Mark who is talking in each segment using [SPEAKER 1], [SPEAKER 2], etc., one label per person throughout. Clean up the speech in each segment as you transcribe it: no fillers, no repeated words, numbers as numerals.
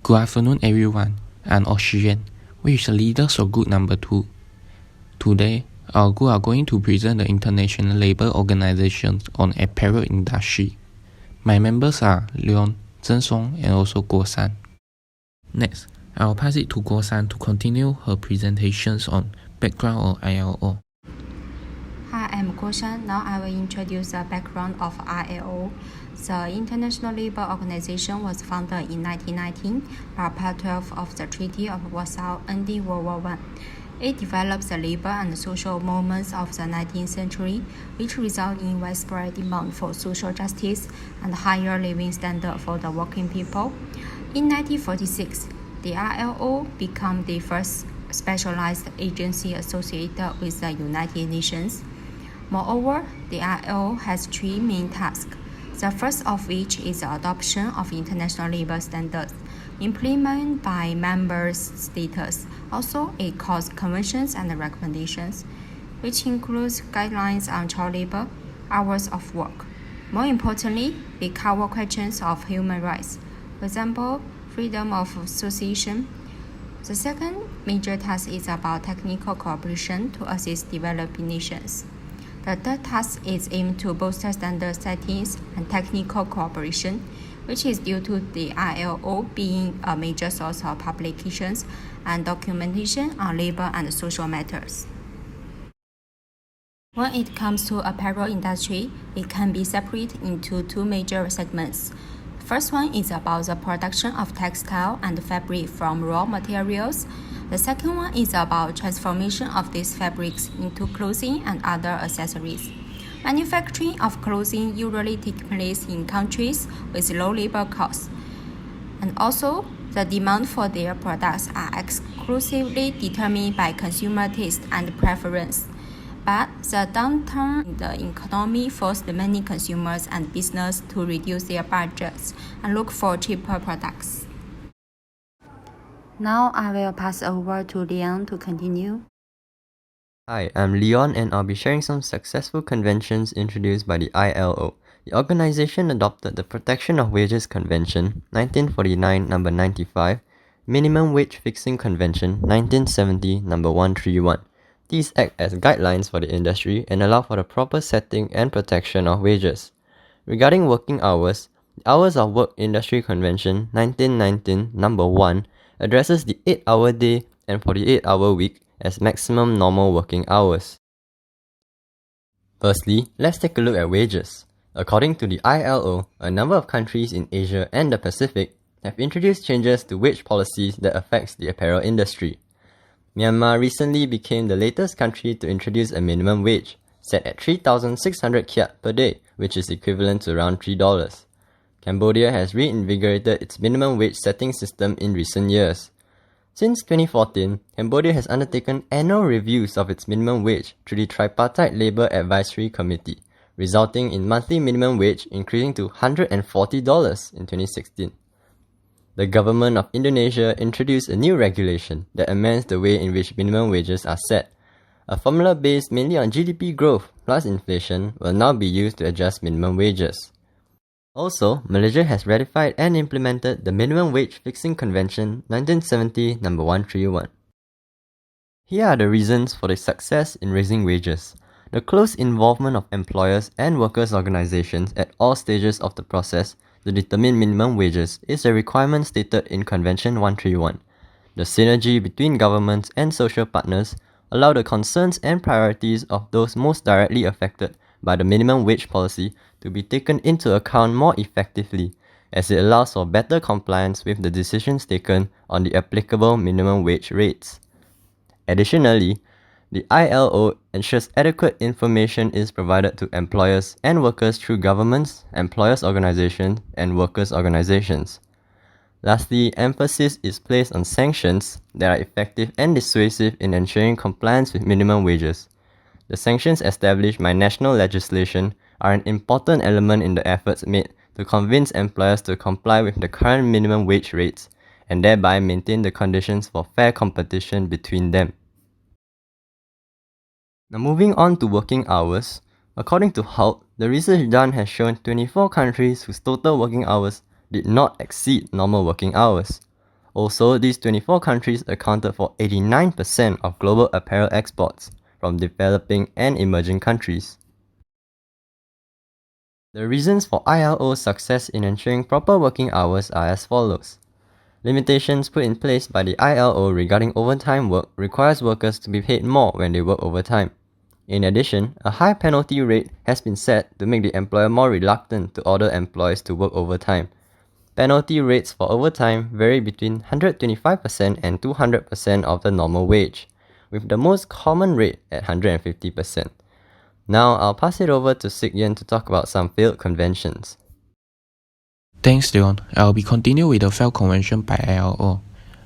[SPEAKER 1] Good afternoon everyone, I'm OhSyikYen, which is the leaders of group number 2. Today, our group are going to present the International Labour Organization on apparel industry. My members are Leon, Zheng Song and also Guo San. Next, I will pass it to Guo San to continue her presentations on background of ILO.
[SPEAKER 2] Hi, I'm Guo San. Now I will introduce the background of ILO. The International Labour Organization was founded in 1919 by Part 12 of the Treaty of Warsaw ending World War I. It develops the labor and social movements of the 19th century, which result in widespread demand for social justice and higher living standard for the working people. In 1946, the ILO became the first specialized agency associated with the United Nations. Moreover, the ILO has three main tasks, the first of which is the adoption of international labor standards, implemented by member states. Also, it calls conventions and recommendations, which includes guidelines on child labor, hours of work. More importantly, they cover questions of human rights, for example, freedom of association. The second major task is about technical cooperation to assist developing nations. The third task is aimed to bolster standard settings and technical cooperation, which is due to the ILO being a major source of publications and documentation on labor and social matters. When it comes to apparel industry, it can be separated into two major segments. First one is about the production of textile and fabric from raw materials. The second one is about transformation of these fabrics into clothing and other accessories. Manufacturing of clothing usually takes place in countries with low labor costs, and also the demand for their products are exclusively determined by consumer taste and preference. But the downturn in the economy forced many consumers and businesses to reduce their budgets and look for cheaper products. Now I will pass over to Leon to continue.
[SPEAKER 3] Hi, I'm Leon and I'll be sharing some successful conventions introduced by the ILO. The organization adopted the Protection of Wages Convention 1949 number 95, Minimum Wage Fixing Convention 1970 number 131. These act as guidelines for the industry and allow for the proper setting and protection of wages. Regarding working hours, the Hours of Work Industry Convention 1919 number 1 addresses the 8-hour day and 48-hour week as maximum normal working hours. Firstly, let's take a look at wages. According to the ILO, a number of countries in Asia and the Pacific have introduced changes to wage policies that affects the apparel industry. Myanmar recently became the latest country to introduce a minimum wage, set at 3,600 kyat per day, which is equivalent to around $3. Cambodia has reinvigorated its minimum wage setting system in recent years. Since 2014, Cambodia has undertaken annual reviews of its minimum wage through the Tripartite Labour Advisory Committee, resulting in monthly minimum wage increasing to $140 in 2016. The government of Indonesia introduced a new regulation that amends the way in which minimum wages are set. A formula based mainly on GDP growth plus inflation will now be used to adjust minimum wages. Also, Malaysia has ratified and implemented the Minimum Wage Fixing Convention 1970 number 131. Here are the reasons for the success in raising wages. The close involvement of employers and workers' organizations at all stages of the process to determine minimum wages is a requirement stated in Convention 131. The synergy between governments and social partners allow the concerns and priorities of those most directly affected by the minimum wage policy to be taken into account more effectively, as it allows for better compliance with the decisions taken on the applicable minimum wage rates. Additionally, the ILO ensures adequate information is provided to employers and workers through governments, employers' organizations, and workers' organizations. Lastly, emphasis is placed on sanctions that are effective and dissuasive in ensuring compliance with minimum wages. The sanctions established by national legislation are an important element in the efforts made to convince employers to comply with the current minimum wage rates and thereby maintain the conditions for fair competition between them. Now moving on to working hours, according to HALT, the research done has shown 24 countries whose total working hours did not exceed normal working hours. Also, these 24 countries accounted for 89% of global apparel exports from developing and emerging countries. The reasons for ILO's success in ensuring proper working hours are as follows. Limitations put in place by the ILO regarding overtime work requires workers to be paid more when they work overtime. In addition, a high penalty rate has been set to make the employer more reluctant to order employees to work overtime. Penalty rates for overtime vary between 125% and 200% of the normal wage, with the most common rate at 150%. Now I'll pass it over to OhSyikYen to talk about some failed conventions.
[SPEAKER 1] Thanks, Leon. I'll be continuing with the failed convention by ILO.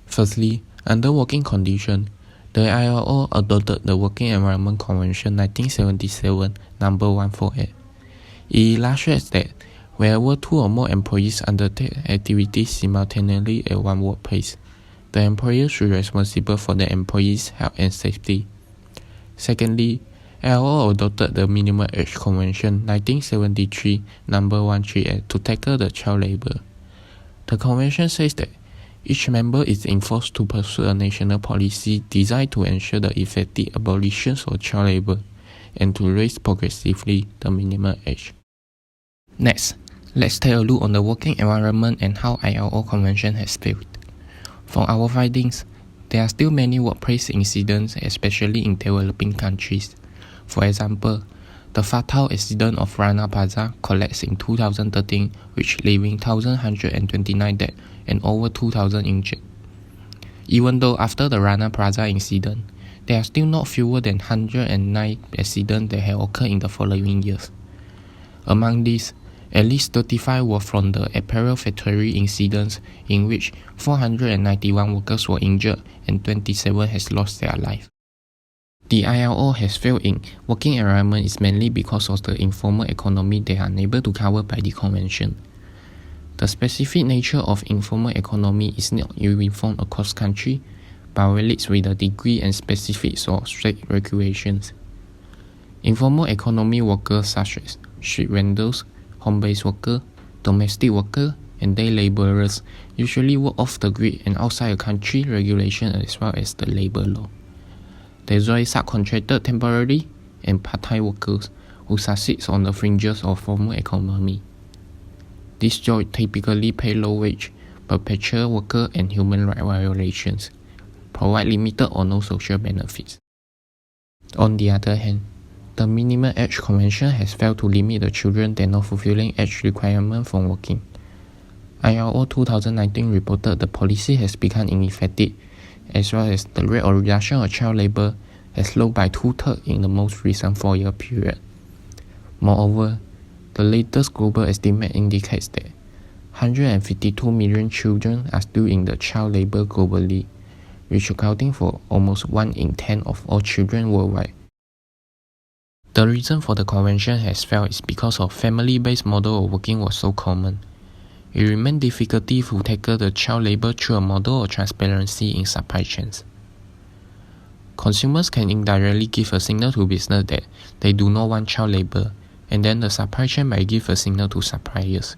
[SPEAKER 1] Firstly, under working condition, the ILO adopted the Working Environment Convention 1977 number 148. It illustrates that wherever two or more employees undertake activities simultaneously at one workplace, the employer should be responsible for the employee's health and safety. Secondly, ILO adopted the Minimum Age Convention 1973 number 138 to tackle the child labor. The convention says that each member is enforced to pursue a national policy designed to ensure the effective abolition of child labor and to raise progressively the minimum age. Next, let's take a look on the working environment and how ILO convention has failed. From our findings, there are still many workplace incidents, especially in developing countries. For example, the fatal accident of Rana Plaza collapsed in 2013, which leaving 1,129 dead and over 2,000 injured. Even though after the Rana Plaza incident, there are still not fewer than 109 accidents that have occurred in the following years. Among these, at least 35 were from the apparel factory incidents, in which 491 workers were injured and 27 has lost their life. The ILO has failed in working environment is mainly because of the informal economy they are unable to cover by the convention. The specific nature of informal economy is not uniform across country, but relates with the degree and specifics of state regulations. Informal economy workers such as street vendors, home-based workers, domestic workers, and day laborers usually work off the grid and outside a country regulation as well as the labor law. They enjoy subcontracted temporary and part-time workers who succeed on the fringes of formal economy. These jobs typically pay low wage, perpetual worker and human rights violations, provide limited or no social benefits. On the other hand, the Minimum Age Convention has failed to limit the children that not fulfilling age requirements from working. ILO 2019 reported the policy has become ineffective, as well as the rate of reduction of child labor has lowered by 2/3 in the most recent 4-year period. Moreover, the latest global estimate indicates that 152 million children are still in the child labor globally, which accounting for almost 1 in 10 of all children worldwide. The reason for the convention has failed is because of family-based model of working was so common. It remained difficult to tackle the child labor through a model of transparency in supply chains. Consumers can indirectly give a signal to business that they do not want child labor, and then the supply chain might give a signal to suppliers.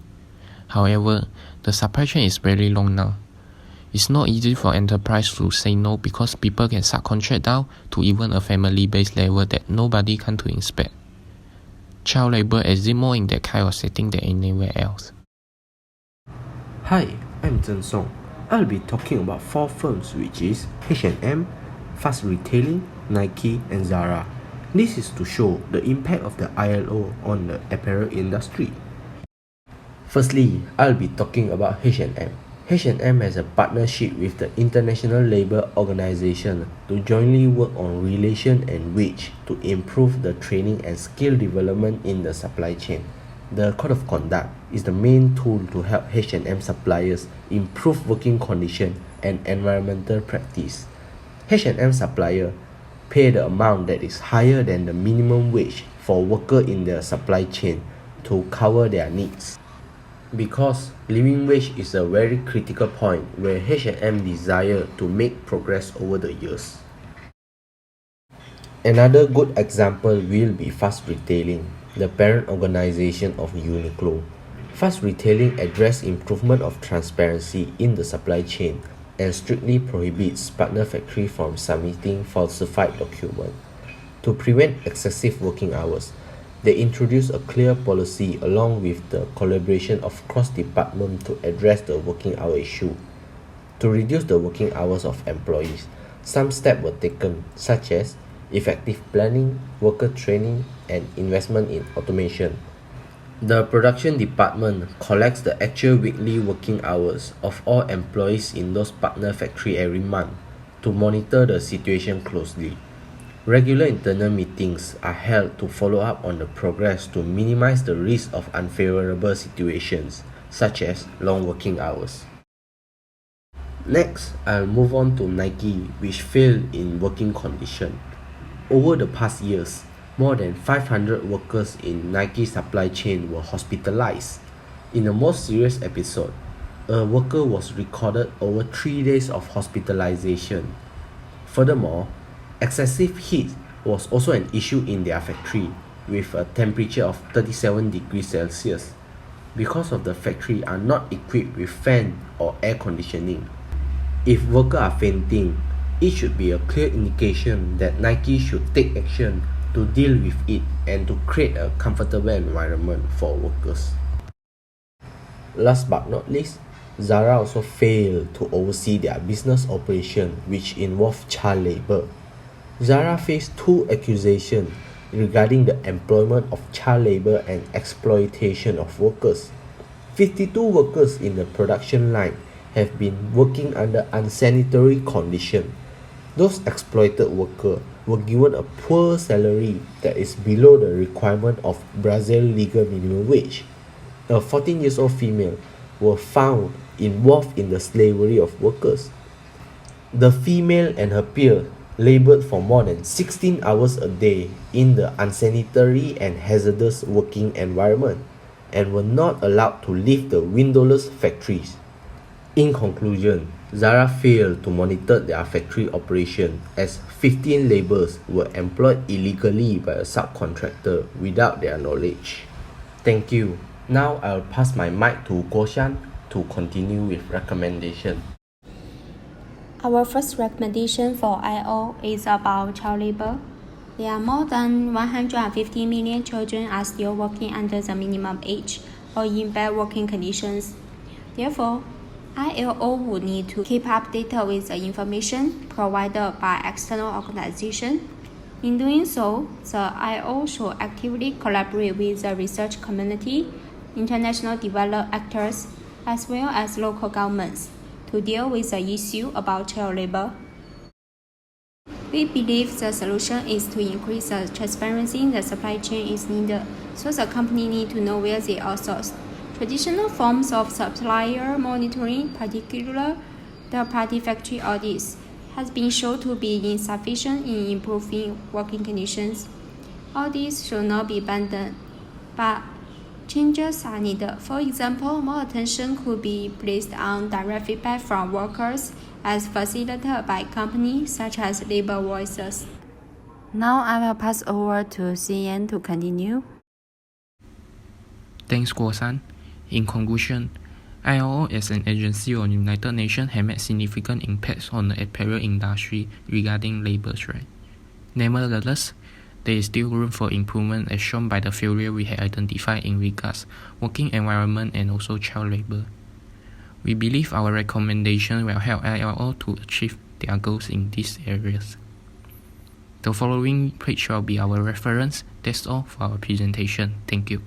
[SPEAKER 1] However, the supply chain is very long now. It's not easy for enterprise to say no because people can subcontract down to even a family-based level that nobody can to inspect. Child labor exists more in that kind of setting than anywhere else.
[SPEAKER 4] Hi, I'm Zhen Song. I'll be talking about 4 firms, which is H&M, Fast Retailing, Nike and Zara. This is to show the impact of the ILO on the apparel industry. Firstly, I'll be talking about H&M. H&M has a partnership with the International Labour Organization to jointly work on relation and wage to improve the training and skill development in the supply chain. The Code of Conduct is the main tool to help H&M suppliers improve working conditions and environmental practice. H&M suppliers pay the amount that is higher than the minimum wage for workers in their supply chain to cover their needs. Because living wage is a very critical point where H&M desire to make progress over the years. Another good example will be Fast Retailing, the parent organization of Uniqlo. Fast Retailing address improvement of transparency in the supply chain and strictly prohibits partner factory from submitting falsified documents. To prevent excessive working hours, they introduced a clear policy along with the collaboration of cross-department to address the working hour issue. To reduce the working hours of employees, some steps were taken, such as effective planning, worker training, and investment in automation. The production department collects the actual weekly working hours of all employees in those partner factory every month to monitor the situation closely. Regular internal meetings are held to follow up on the progress to minimize the risk of unfavorable situations, such as long working hours. Next, I'll move on to Nike, which failed in working condition. Over the past years, more than 500 workers in Nike's supply chain were hospitalized. In the most serious episode, a worker was recorded over 3 days of hospitalization. Furthermore, excessive heat was also an issue in their factory, with a temperature of 37 degrees Celsius, because of the factory are not equipped with fan or air conditioning. If workers are fainting, it should be a clear indication that Nike should take action to deal with it and to create a comfortable environment for workers. Last but not least, Zara also failed to oversee their business operation, which involved child labor. Zara faced 2 accusations regarding the employment of child labor and exploitation of workers. 52 workers in the production line have been working under unsanitary conditions. Those exploited workers were given a poor salary that is below the requirement of Brazil legal minimum wage. A 14-year-old female was found involved in the slavery of workers. The female and her peer labored for more than 16 hours a day in the unsanitary and hazardous working environment and were not allowed to leave the windowless factories. In conclusion, Zara failed to monitor their factory operation as 15 laborers were employed illegally by a subcontractor without their knowledge. Thank you. Now I'll pass my mic to Guoshan to continue with recommendation.
[SPEAKER 2] Our first recommendation for ILO is about child labor. There are more than 150 million children are still working under the minimum age or in bad working conditions. Therefore, ILO would need to keep updated with the information provided by external organizations. In doing so, the ILO should actively collaborate with the research community, international development actors, as well as local governments to deal with the issue about child labor. We believe the solution is to increase the transparency in the supply chain is needed, so the company need to know where they outsource. Traditional forms of supplier monitoring, particularly third-party factory audits, has been shown to be insufficient in improving working conditions. Audits should not be abandoned, but changes are needed. For example, more attention could be placed on direct feedback from workers as facilitated by companies such as Labor Voices. Now I will pass over to OhSyikYen to continue.
[SPEAKER 1] Thanks, Guo-san. In conclusion, ILO as an agency of the United Nations has made significant impacts on the apparel industry regarding labor rights. Nevertheless, there is still room for improvement as shown by the failure we have identified in regards working environment and also child labor. We believe our recommendations will help ILO to achieve their goals in these areas. The following page will be our reference. That's all for our presentation. Thank you.